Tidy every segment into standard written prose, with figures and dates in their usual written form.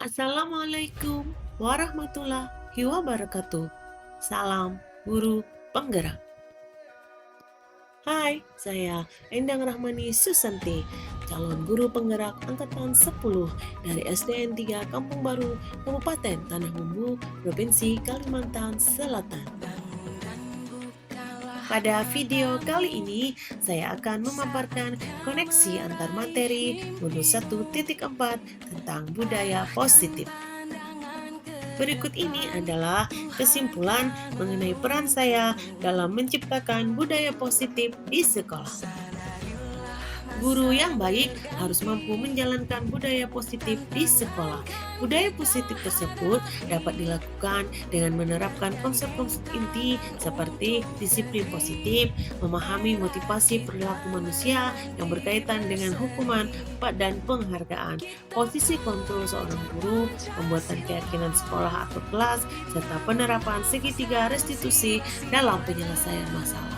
Assalamualaikum warahmatullahi wabarakatuh. Salam guru penggerak. Hai, saya Endang Rahmani Susanti, calon guru penggerak angkatan 10 dari SDN 3 Kampung Baru, Kabupaten Tanah Bumbu, Provinsi Kalimantan Selatan. Pada video kali ini, saya akan memaparkan koneksi antar materi modul 1.4 tentang budaya positif. Berikut ini adalah kesimpulan mengenai peran saya dalam menciptakan budaya positif di sekolah. Guru yang baik harus mampu menjalankan budaya positif di sekolah. Budaya positif tersebut dapat dilakukan dengan menerapkan konsep-konsep inti seperti disiplin positif, memahami motivasi perilaku manusia yang berkaitan dengan hukuman dan penghargaan, posisi kontrol seorang guru, pembuatan keyakinan sekolah atau kelas, serta penerapan segitiga restitusi dalam penyelesaian masalah.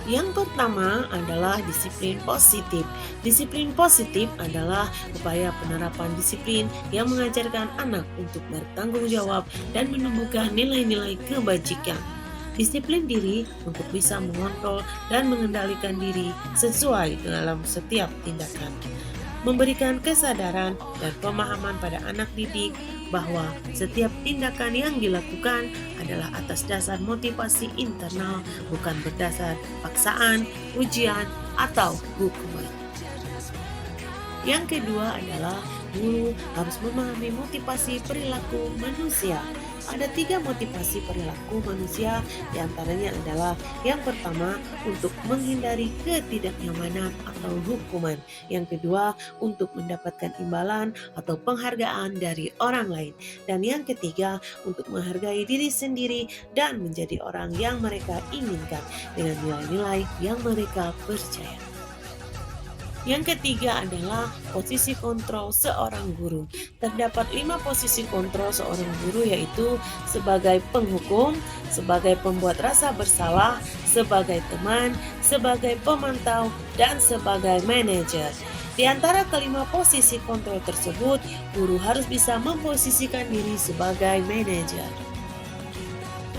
Yang pertama adalah disiplin positif. Disiplin positif adalah upaya penerapan disiplin yang mengajarkan anak untuk bertanggung jawab dan menumbuhkan nilai-nilai kebajikan. Disiplin diri untuk bisa mengontrol dan mengendalikan diri sesuai dalam setiap tindakan. Memberikan kesadaran dan pemahaman pada anak didik bahwa setiap tindakan yang dilakukan adalah atas dasar motivasi internal, bukan berdasar paksaan, ujian, atau hukuman. Yang kedua adalah guru harus memahami motivasi perilaku manusia. Ada 3 motivasi perilaku manusia, diantaranya adalah yang pertama untuk menghindari ketidaknyamanan atau hukuman. Yang kedua untuk mendapatkan imbalan atau penghargaan dari orang lain. Dan yang ketiga untuk menghargai diri sendiri dan menjadi orang yang mereka inginkan dengan nilai-nilai yang mereka percaya. Yang ketiga adalah posisi kontrol seorang guru. Terdapat 5 posisi kontrol seorang guru, yaitu sebagai penghukum, sebagai pembuat rasa bersalah, sebagai teman, sebagai pemantau, dan sebagai manajer. Di antara kelima posisi kontrol tersebut, guru harus bisa memposisikan diri sebagai manajer.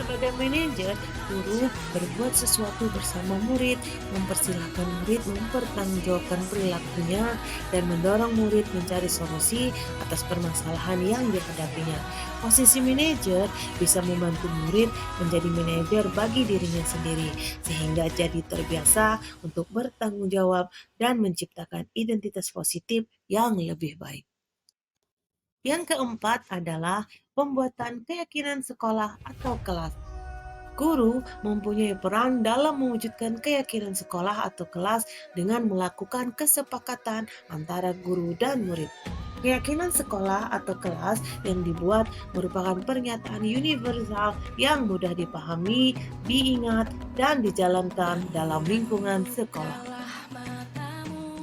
Sebagai manajer, guru berbuat sesuatu bersama murid, mempersilahkan murid mempertanggungjawabkan perilakunya, dan mendorong murid mencari solusi atas permasalahan yang dihadapinya. Posisi manajer bisa membantu murid menjadi manajer bagi dirinya sendiri, sehingga jadi terbiasa untuk bertanggung jawab dan menciptakan identitas positif yang lebih baik. Yang keempat adalah pembuatan keyakinan sekolah atau kelas. Guru mempunyai peran dalam mewujudkan keyakinan sekolah atau kelas dengan melakukan kesepakatan antara guru dan murid. Keyakinan sekolah atau kelas yang dibuat merupakan pernyataan universal yang mudah dipahami, diingat, dan dijalankan dalam lingkungan sekolah.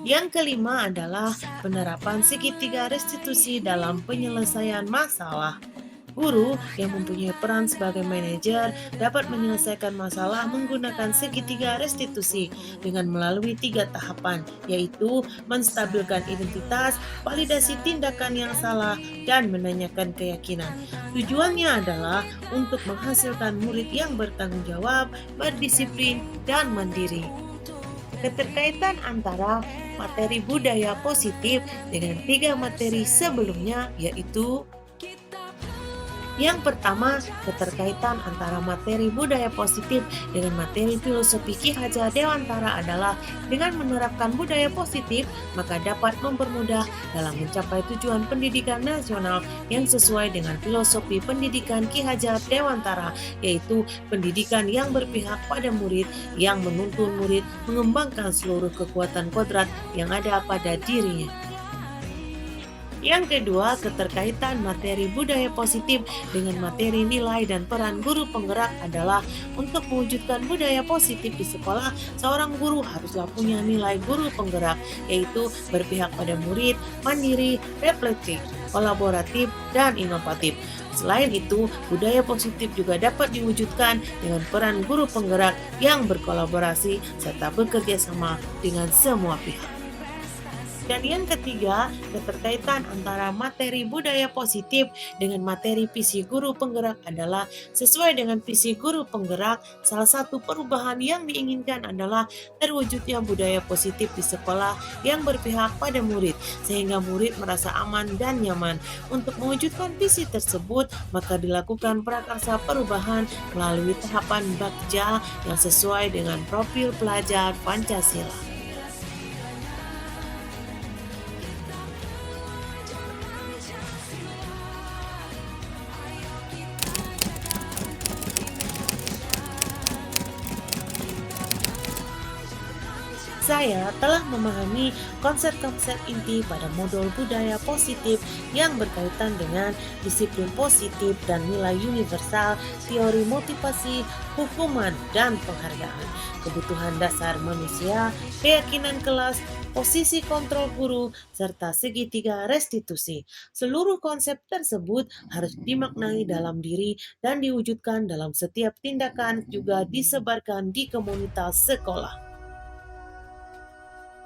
Yang kelima adalah penerapan segitiga restitusi dalam penyelesaian masalah. Guru yang mempunyai peran sebagai manajer dapat menyelesaikan masalah menggunakan segitiga restitusi dengan melalui 3 tahapan, yaitu menstabilkan identitas, validasi tindakan yang salah, dan menanyakan keyakinan. Tujuannya adalah untuk menghasilkan murid yang bertanggung jawab, berdisiplin, dan mandiri. Keterkaitan antara materi budaya positif dengan 3 materi sebelumnya, yaitu yang pertama, keterkaitan antara materi budaya positif dengan materi filosofi Ki Hajar Dewantara adalah dengan menerapkan budaya positif, maka dapat mempermudah dalam mencapai tujuan pendidikan nasional yang sesuai dengan filosofi pendidikan Ki Hajar Dewantara, yaitu pendidikan yang berpihak pada murid, yang menuntun murid mengembangkan seluruh kekuatan kodrat yang ada pada dirinya. Yang kedua, keterkaitan materi budaya positif dengan materi nilai dan peran guru penggerak adalah untuk mewujudkan budaya positif di sekolah, seorang guru haruslah punya nilai guru penggerak, yaitu berpihak pada murid, mandiri, reflektif, kolaboratif, dan inovatif. Selain itu, budaya positif juga dapat diwujudkan dengan peran guru penggerak yang berkolaborasi serta bekerja sama dengan semua pihak. Dan yang ketiga, keterkaitan antara materi budaya positif dengan materi visi guru penggerak adalah sesuai dengan visi guru penggerak. Salah satu perubahan yang diinginkan adalah terwujudnya budaya positif di sekolah yang berpihak pada murid, sehingga murid merasa aman dan nyaman. Untuk mewujudkan visi tersebut, maka dilakukan prakarsa perubahan melalui tahapan Bagja yang sesuai dengan profil pelajar Pancasila. Saya telah memahami konsep-konsep inti pada modul budaya positif yang berkaitan dengan disiplin positif dan nilai universal, teori motivasi, hukuman, dan penghargaan, kebutuhan dasar manusia, keyakinan kelas, posisi kontrol guru, serta segitiga restitusi. Seluruh konsep tersebut harus dimaknai dalam diri dan diwujudkan dalam setiap tindakan, juga disebarkan di komunitas sekolah.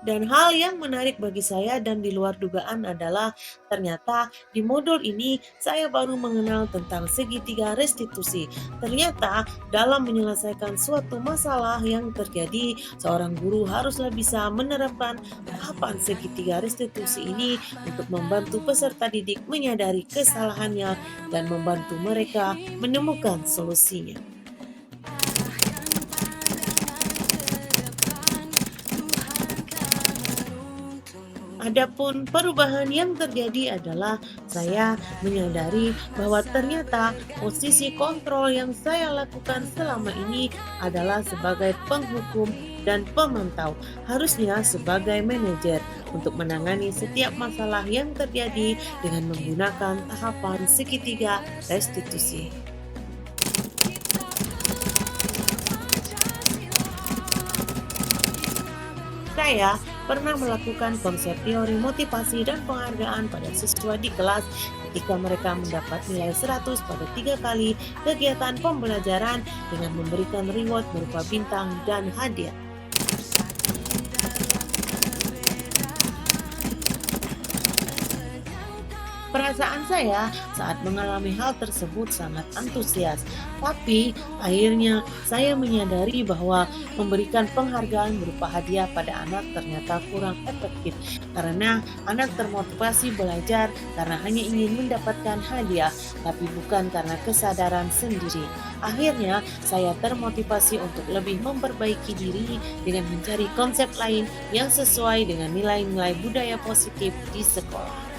Dan hal yang menarik bagi saya dan di luar dugaan adalah ternyata di modul ini saya baru mengenal tentang segitiga restitusi. Ternyata dalam menyelesaikan suatu masalah yang terjadi, seorang guru haruslah bisa menerapkan tahapan segitiga restitusi ini untuk membantu peserta didik menyadari kesalahannya dan membantu mereka menemukan solusinya. Adapun perubahan yang terjadi adalah saya menyadari bahwa ternyata posisi kontrol yang saya lakukan selama ini adalah sebagai penghukum dan pemantau, harusnya sebagai manajer untuk menangani setiap masalah yang terjadi dengan menggunakan tahapan segitiga restitusi. Saya pernah melakukan konsep teori motivasi dan penghargaan pada siswa di kelas ketika mereka mendapat nilai 100 pada 3 kali kegiatan pembelajaran dengan memberikan reward berupa bintang dan hadiah. Perasaan saya saat mengalami hal tersebut sangat antusias, tapi akhirnya saya menyadari bahwa memberikan penghargaan berupa hadiah pada anak ternyata kurang efektif karena anak termotivasi belajar karena hanya ingin mendapatkan hadiah, tapi bukan karena kesadaran sendiri. Akhirnya saya termotivasi untuk lebih memperbaiki diri dengan mencari konsep lain yang sesuai dengan nilai-nilai budaya positif di sekolah.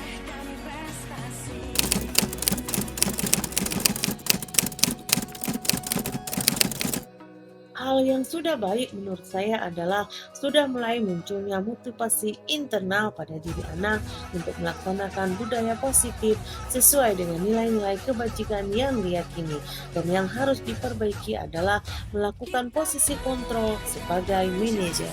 Hal yang sudah baik menurut saya adalah sudah mulai munculnya motivasi internal pada diri anak untuk melaksanakan budaya positif sesuai dengan nilai-nilai kebajikan yang diyakini. Dan yang harus diperbaiki adalah melakukan posisi kontrol sebagai manajer.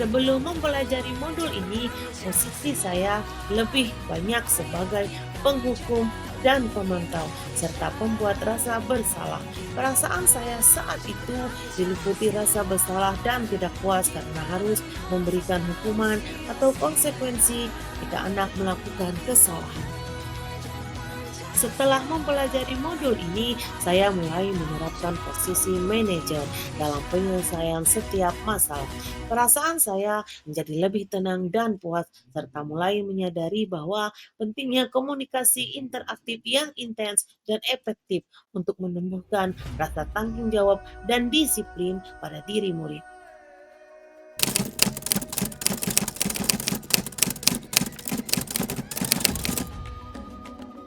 Sebelum mempelajari modul ini, posisi saya lebih banyak sebagai penghukum dan pemantau, serta pembuat rasa bersalah. Perasaan saya saat itu diliputi rasa bersalah dan tidak puas karena harus memberikan hukuman atau konsekuensi jika anak melakukan kesalahan. Setelah mempelajari modul ini, saya mulai menerapkan posisi manajer dalam penyelesaian setiap masalah. Perasaan saya menjadi lebih tenang dan puas, serta mulai menyadari bahwa pentingnya komunikasi interaktif yang intens dan efektif untuk menumbuhkan rasa tanggung jawab dan disiplin pada diri murid.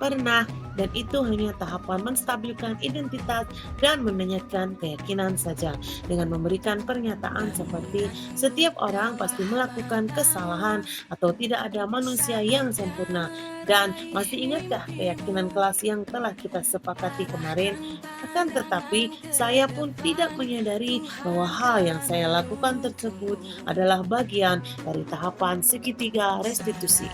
Pernah, dan itu hanya tahapan menstabilkan identitas dan menanyakan keyakinan saja dengan memberikan pernyataan seperti setiap orang pasti melakukan kesalahan atau tidak ada manusia yang sempurna. Dan masih ingatkah keyakinan kelas yang telah kita sepakati kemarin? Akan tetapi saya pun tidak menyadari bahwa hal yang saya lakukan tersebut adalah bagian dari tahapan segitiga restitusi.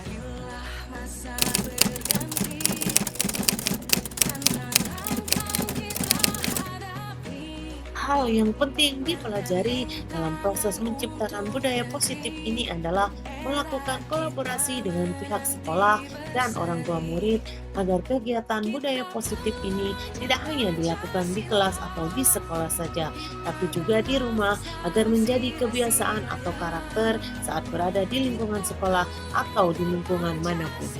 hal yang penting dipelajari dalam proses menciptakan budaya positif ini adalah melakukan kolaborasi dengan pihak sekolah dan orang tua murid agar kegiatan budaya positif ini tidak hanya dilakukan di kelas atau di sekolah saja, tapi juga di rumah agar menjadi kebiasaan atau karakter saat berada di lingkungan sekolah atau di lingkungan manapun.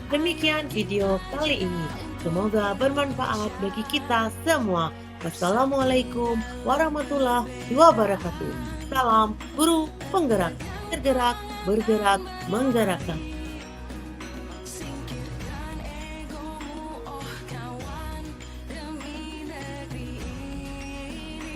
Demikian video kali ini. Semoga bermanfaat bagi kita semua. Wassalamualaikum warahmatullahi wabarakatuh. Salam guru penggerak, tergerak, bergerak, menggerakkan.